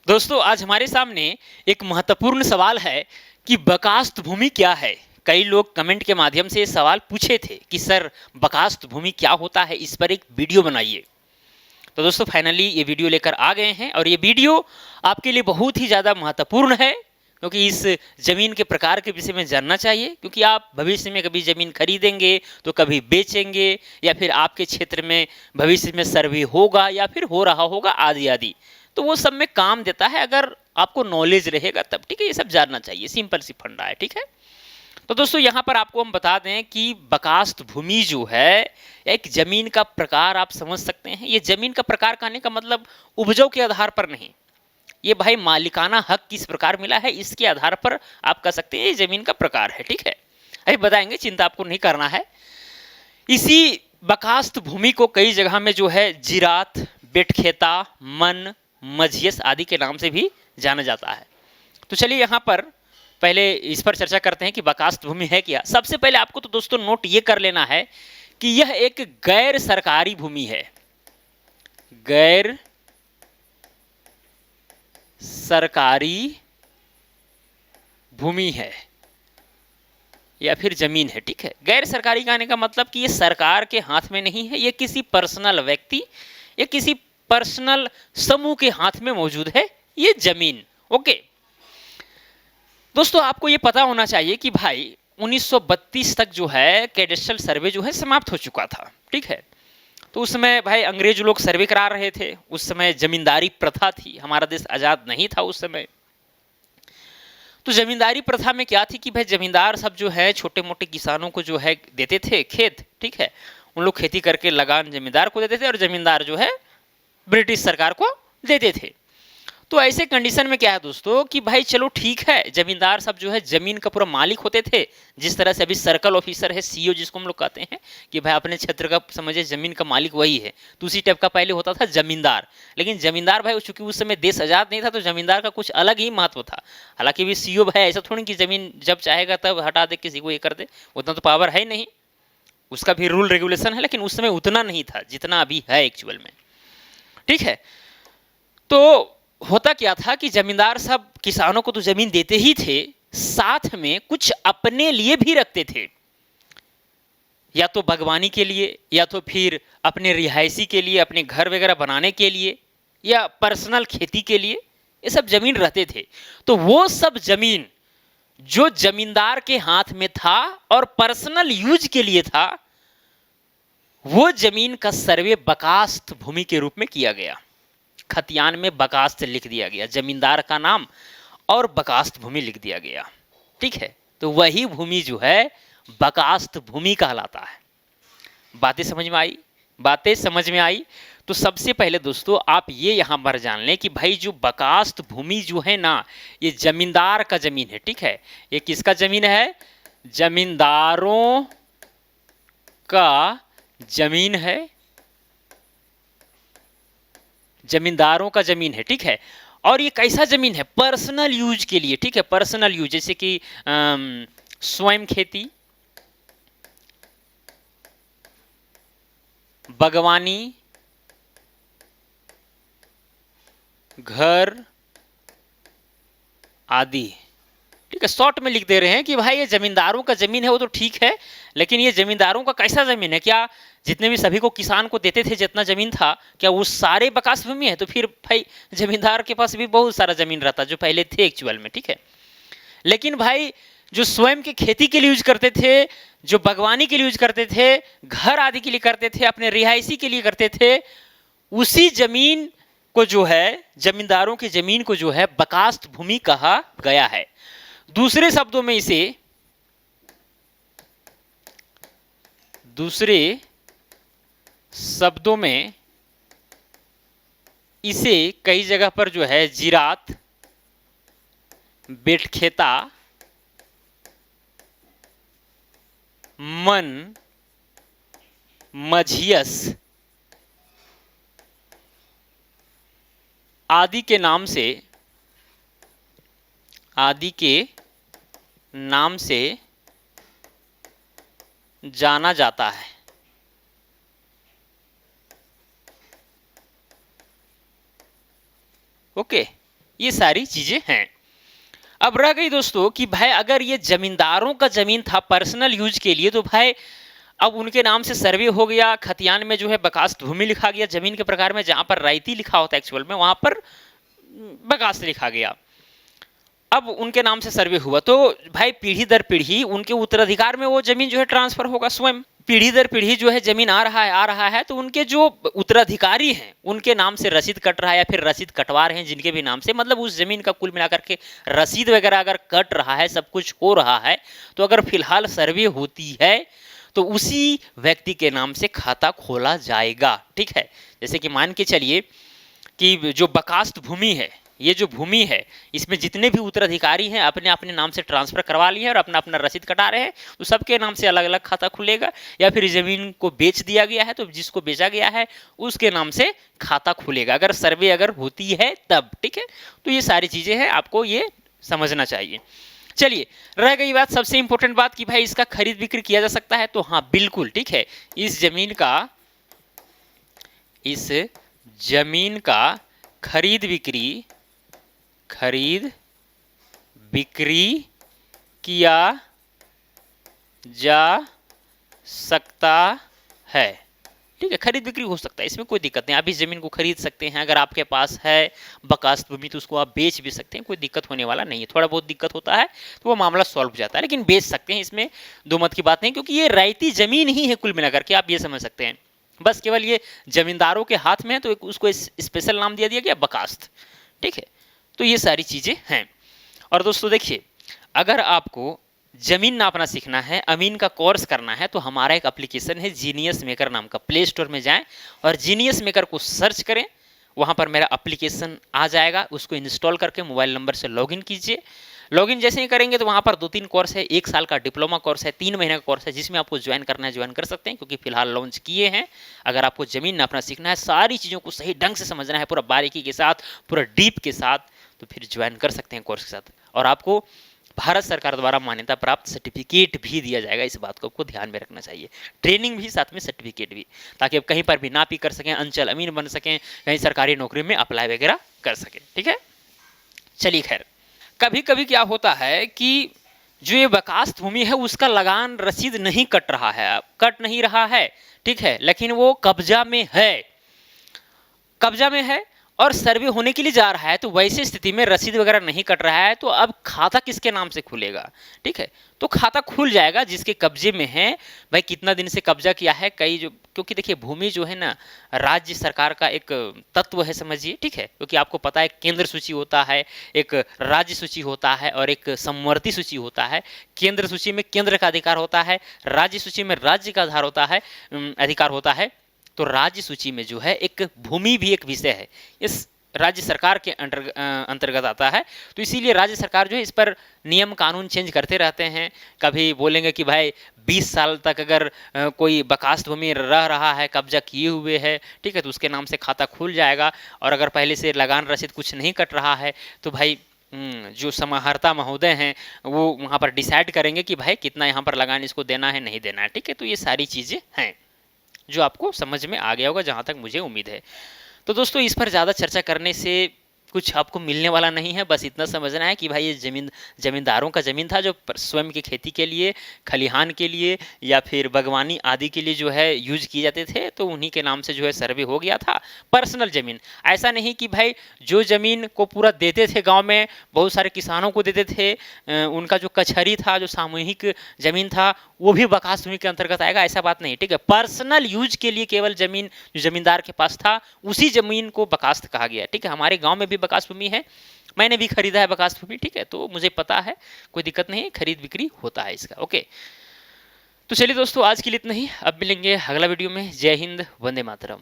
दोस्तों आज हमारे सामने एक महत्वपूर्ण सवाल है कि बकास्त भूमि क्या है। कई लोग कमेंट के माध्यम से ये सवाल पूछे थे कि सर बकास्त भूमि क्या होता है, इस पर एक वीडियो बनाइए। तो दोस्तों फाइनली ये वीडियो लेकर आ गए हैं और ये वीडियो आपके लिए बहुत ही ज़्यादा महत्वपूर्ण है, क्योंकि इस जमीन के प्रकार के विषय में जानना चाहिए। क्योंकि आप भविष्य में कभी जमीन खरीदेंगे तो कभी बेचेंगे, या फिर आपके क्षेत्र में भविष्य में सर्वे होगा या फिर हो रहा होगा आदि आदि, तो वो सब में काम देता है अगर आपको नॉलेज रहेगा तब। ठीक है, ये सब जानना चाहिए, सिंपल सी फंडा है। ठीक है, तो दोस्तों यहाँ पर आपको हम बता दें कि बकास्त भूमि जो है एक जमीन का प्रकार आप समझ सकते हैं। ये जमीन का प्रकार कहने का मतलब उपजाऊ के आधार पर नहीं, ये भाई मालिकाना हक किस प्रकार मिला है इसके आधार पर आप कह सकते हैं ये जमीन का प्रकार है। ठीक है, अभी बताएंगे, चिंता आपको नहीं करना है। इसी बकास्त भूमि को कई जगह में जो है जिरात, बेटखेता, मन, मझियस आदि के नाम से भी जाना जाता है। तो चलिए यहाँ पर पहले इस पर चर्चा करते हैं कि बकास्त भूमि है क्या। सबसे पहले आपको तो दोस्तों नोट ये कर लेना है कि यह एक गैर सरकारी भूमि है, गैर सरकारी भूमि है या फिर जमीन है। ठीक है, गैर सरकारी कहने का मतलब कि ये सरकार के हाथ में नहीं है, ये किसी पर्सनल व्यक्ति या किसी पर्सनल समूह के हाथ में मौजूद है ये जमीन। ओके दोस्तों, आपको ये पता होना चाहिए कि भाई 1932 तक जो है कैडेस्ट्रल सर्वे जो है समाप्त हो चुका था। ठीक है, तो उस समय भाई अंग्रेज लोग सर्वे करा रहे थे। उस समय जमींदारी प्रथा थी, हमारा देश आजाद नहीं था उस समय। तो जमींदारी प्रथा में क्या थी कि भाई जमींदार सब जो है छोटे मोटे किसानों को जो है देते थे खेत। ठीक है, उन लोग खेती करके लगान जमींदार को देते थे और जमींदार जो है ब्रिटिश सरकार को देते थे। तो ऐसे कंडीशन में क्या है दोस्तों कि भाई चलो ठीक है, जमींदार सब जो है जमीन का पूरा मालिक होते थे। जिस तरह से अभी सर्कल ऑफिसर है, सीईओ जिसको हम लोग कहते हैं कि भाई अपने क्षेत्र का समझे जमीन का मालिक वही है, तो उसी टाइप का पहले होता था जमींदार। लेकिन जमींदार भाई चूंकि उस समय देश आजाद नहीं था तो जमींदार का कुछ अलग ही महत्व था। हालांकि भी सीईओ भाई ऐसा थोड़ी कि जमीन जब चाहेगा तब हटा दे, किसी को ये कर दे, उतना तो पावर है नहीं। उसका भी रूल रेगुलेशन है, लेकिन उस समय उतना नहीं था जितना अभी है एक्चुअल में। ठीक है, तो होता क्या था कि जमींदार सब किसानों को तो जमीन देते ही थे, साथ में कुछ अपने लिए भी रखते थे, या तो बागवानी के लिए या तो फिर अपने रिहायशी के लिए, अपने घर वगैरह बनाने के लिए, या पर्सनल खेती के लिए ये सब जमीन रहते थे। तो वो सब जमीन जो जमींदार के हाथ में था और पर्सनल यूज के लिए था, वो जमीन का सर्वे बकास्त भूमि के रूप में किया गया। खतियान में बकास्त लिख दिया गया, जमींदार का नाम और बकास्त भूमि लिख दिया गया। ठीक है, तो वही भूमि जो है बकास्त भूमि कहलाता है। बातें समझ में आई? बातें समझ में आई तो सबसे पहले दोस्तों आप ये यहां पर जान लें कि भाई जो बकास्त भूमि जो है ना, ये जमींदार का जमीन है। ठीक है, ये किसका जमीन है? जमींदारों का जमीन है, जमींदारों का जमीन है। ठीक है, और ये कैसा जमीन है? पर्सनल यूज के लिए। ठीक है, पर्सनल यूज जैसे कि स्वयं खेती, बागवानी, घर आदि। ठीक है, शॉर्ट में लिख दे रहे हैं कि भाई ये जमींदारों का जमीन है, वो तो ठीक है, लेकिन ये जमींदारों का कैसा जमीन है? क्या जितने भी सभी को किसान को देते थे जितना जमीन था, क्या वो सारे बकास भूमि है? तो फिर भाई जमींदार के पास भी बहुत सारा जमीन रहता जो पहले थे एक्चुअल में। ठीक है, लेकिन भाई जो स्वयं की खेती के लिए यूज करते थे, जो बागवानी के लिए यूज करते थे, घर आदि के लिए करते थे, अपने रिहायशी के लिए करते थे, उसी जमीन को जो है जमींदारों की जमीन को जो है बकास्त भूमि कहा गया है। दूसरे शब्दों में इसे कई जगह पर जो है जिरात, बेटखेता, मन, मझियस आदि के नाम से जाना जाता है। ओके, ये सारी चीजें हैं। अब रह गई दोस्तों कि भाई अगर ये जमींदारों का जमीन था पर्सनल यूज के लिए, तो भाई अब उनके नाम से सर्वे हो गया, खतियान में जो है बकास्त भूमि लिखा गया, जमीन के प्रकार में जहां पर रायती लिखा होता है एक्चुअल में वहां पर बकास्त लिखा गया। अब उनके नाम से सर्वे हुआ तो भाई पीढ़ी दर पीढ़ी उनके उत्तराधिकार में वो जमीन जो है ट्रांसफर होगा। स्वयं पीढ़ी दर पीढ़ी जो है जमीन आ रहा है तो उनके जो उत्तराधिकारी हैं उनके नाम से रसीद कट रहा है या फिर रसीद कटवा रहे हैं जिनके भी नाम से, मतलब उस जमीन का कुल मिलाकर के रसीद वगैरह अगर कट रहा है, सब कुछ हो रहा है, तो अगर फिलहाल सर्वे होती है तो उसी व्यक्ति के नाम से खाता खोला जाएगा। ठीक है, जैसे कि मान के चलिए कि जो बकास्त भूमि है, ये जो भूमि है इसमें जितने भी उत्तराधिकारी हैं अपने अपने नाम से ट्रांसफर करवा लिए हैं और अपना अपना रसीद कटा रहे हैं, तो सबके नाम से अलग अलग खाता खुलेगा। या फिर जमीन को बेच दिया गया है तो जिसको बेचा गया है उसके नाम से खाता खुलेगा, अगर सर्वे अगर होती है तब। ठीक है, तो ये सारी चीजें हैं, आपको ये समझना चाहिए। चलिए, रह गई बात सबसे इंपॉर्टेंट बात कि भाई इसका खरीद बिक्री किया जा सकता है, तो हाँ बिल्कुल ठीक है, इस जमीन का खरीद बिक्री किया जा सकता है। ठीक है, खरीद बिक्री हो सकता है, इसमें कोई दिक्कत नहीं। आप इस जमीन को खरीद सकते हैं, अगर आपके पास है बकास्त भूमि तो उसको आप बेच भी सकते हैं, कोई दिक्कत होने वाला नहीं है। थोड़ा बहुत दिक्कत होता है तो वो मामला सॉल्व हो जाता है, लेकिन बेच सकते हैं, इसमें दो मत की बात नहीं, क्योंकि ये रायती जमीन ही है कुल मिलाकर के, आप ये समझ सकते हैं। बस केवल ये जमींदारों के हाथ में है तो उसको स्पेशल नाम दिया गया बकास्त। ठीक है, तो ये सारी चीजें हैं। और दोस्तों देखिए, अगर आपको जमीन नापना सीखना है, अमीन का कोर्स करना है, तो हमारा एक एप्लीकेशन है जीनियस मेकर नाम का। प्ले स्टोर में जाएं और जीनियस मेकर को सर्च करें, वहां पर मेरा एप्लीकेशन आ जाएगा, उसको इंस्टॉल करके मोबाइल नंबर से लॉगिन कीजिए। लॉगिन जैसे ही करेंगे तो वहां पर 2-3 कोर्स है, 1 साल का डिप्लोमा कोर्स है, 3 महीने का कोर्स है, जिसमें आपको ज्वाइन करना है ज्वाइन कर सकते हैं, क्योंकि फिलहाल लॉन्च किए हैं। अगर आपको जमीन नापना सीखना है, सारी चीज़ों को सही ढंग से समझना है, पूरा बारीकी के साथ, पूरा डीप के साथ, तो फिर ज्वाइन कर सकते हैं कोर्स के साथ। और आपको भारत सरकार द्वारा मान्यता प्राप्त सर्टिफिकेट भी दिया जाएगा, इस बात को आपको ध्यान में रखना चाहिए। ट्रेनिंग भी साथ में सर्टिफिकेट भी, ताकि आप कहीं पर भी नापी कर सकें, अंचल अमीन बन सकें, कहीं सरकारी नौकरी में अप्लाई वगैरह कर सकें। ठीक है, चलिए खैर, कभी कभी क्या होता है कि जो ये बकास्त भूमि है उसका लगान रसीद नहीं कट रहा है, कट नहीं रहा है। ठीक है, लेकिन वो कब्जा में है और सर्वे होने के लिए जा रहा है, तो वैसी स्थिति में रसीद वगैरह नहीं कट रहा है, तो अब खाता किसके नाम से खुलेगा? ठीक है, तो खाता खुल जाएगा जिसके कब्जे में है। भाई कितना दिन से कब्जा किया है, कई जो, क्योंकि देखिए भूमि जो है ना राज्य सरकार का एक तत्व है, समझिए। ठीक है, क्योंकि आपको पता है केंद्र सूची होता है, एक राज्य सूची होता है और एक समवर्ती सूची होता है। केंद्र सूची में केंद्र का अधिकार होता है, राज्य सूची में राज्य का आधार होता है, अधिकार होता है। तो राज्य सूची में जो है एक भूमि भी एक विषय है, इस राज्य सरकार के अंतर्गत आता है। तो इसीलिए राज्य सरकार जो है इस पर नियम कानून चेंज करते रहते हैं। कभी बोलेंगे कि भाई 20 साल तक अगर कोई बकास्त भूमि रह रहा है, कब्जा किए हुए है, ठीक है, तो उसके नाम से खाता खुल जाएगा। और अगर पहले से लगान रसीद कुछ नहीं कट रहा है तो भाई जो समाहर्ता महोदय हैं वो वहाँ पर डिसाइड करेंगे कि भाई कितना यहाँ पर लगान इसको देना है, नहीं देना है। ठीक है, तो ये सारी चीज़ें हैं जो आपको समझ में आ गया होगा, जहाँ तक मुझे उम्मीद है। तो दोस्तों इस पर ज़्यादा चर्चा करने से कुछ आपको मिलने वाला नहीं है, बस इतना समझना है कि भाई ये जमींदारों का ज़मीन था जो स्वयं की खेती के लिए, खलिहान के लिए या फिर बागवानी आदि के लिए जो है यूज किए जाते थे, तो उन्हीं के नाम से जो है सर्वे हो गया था। पर्सनल ज़मीन, ऐसा नहीं कि भाई जो ज़मीन को पूरा देते थे गांव में, बहुत सारे किसानों को देते थे, उनका जो कचहरी था, जो सामूहिक ज़मीन था, वो भी बकास्त भूमि के अंतर्गत आएगा, ऐसा बात नहीं। ठीक है, पर्सनल यूज के लिए केवल ज़मीन जो ज़मींदार के पास था उसी ज़मीन को बकास्त कहा गया। ठीक है, हमारे गाँव में भी बकास्त भूमि है, मैंने भी खरीदा है बकास्त भूमि। ठीक है, तो मुझे पता है, कोई दिक्कत नहीं है, खरीद बिक्री होता है इसका। ओके, तो चलिए दोस्तों आज के लिए इतना ही, अब मिलेंगे अगला वीडियो में। जय हिंद, वंदे मातरम।